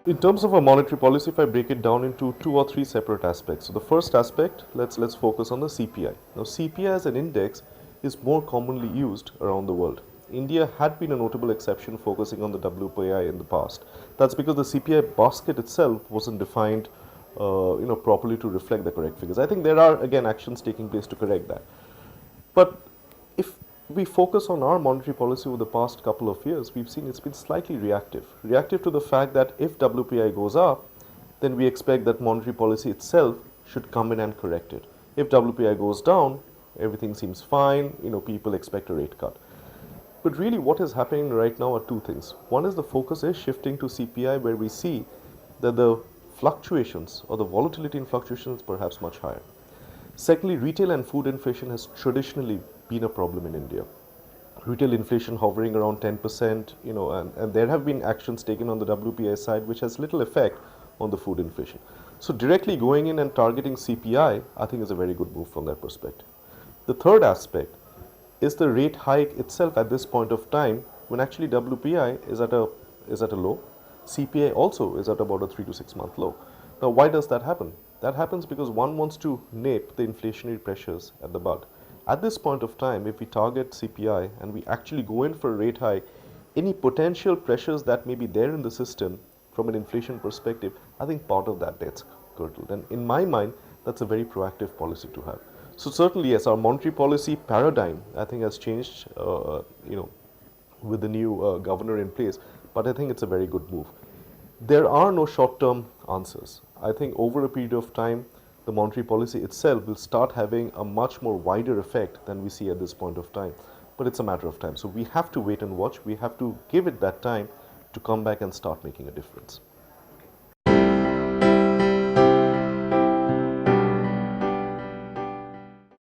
In terms of a monetary policy, if I break it down into two or three separate aspects. So the first aspect, let's focus on the CPI. Now CPI as an index is more commonly used around the world. India had been a notable exception focusing on the WPI in the past. That's because the CPI basket itself wasn't defined properly to reflect the correct figures. I think there are again actions taking place to correct that. But if we focus on our monetary policy over the past couple of years, we've seen it's been slightly reactive. Reactive to the fact that if WPI goes up, then we expect that monetary policy itself should come in and correct it. If WPI goes down, everything seems fine, people expect a rate cut. But really what is happening right now are two things. One is the focus is shifting to CPI, where we see that the fluctuations or the volatility in fluctuations is perhaps much higher. Secondly, retail and food inflation has traditionally been a problem in India. Retail inflation hovering around 10%, and there have been actions taken on the WPI side which has little effect on the food inflation. So directly going in and targeting CPI, I think is a very good move from that perspective. The third aspect is the rate hike itself at this point of time when actually WPI is at a low. CPI also is at about a 3 to 6 month low. Now why does that happen? That happens because one wants to nip the inflationary pressures at the bud. At this point of time, if we target CPI and we actually go in for a rate hike, any potential pressures that may be there in the system from an inflation perspective, I think part of that gets curtailed. And in my mind, that's a very proactive policy to have. So certainly, yes, our monetary policy paradigm, I think, has changed, with the new governor in place. But I think it's a very good move. There are no short-term answers. I think over a period of time, the monetary policy itself will start having a much more wider effect than we see at this point of time. But it's a matter of time. So we have to wait and watch. We have to give it that time to come back and start making a difference.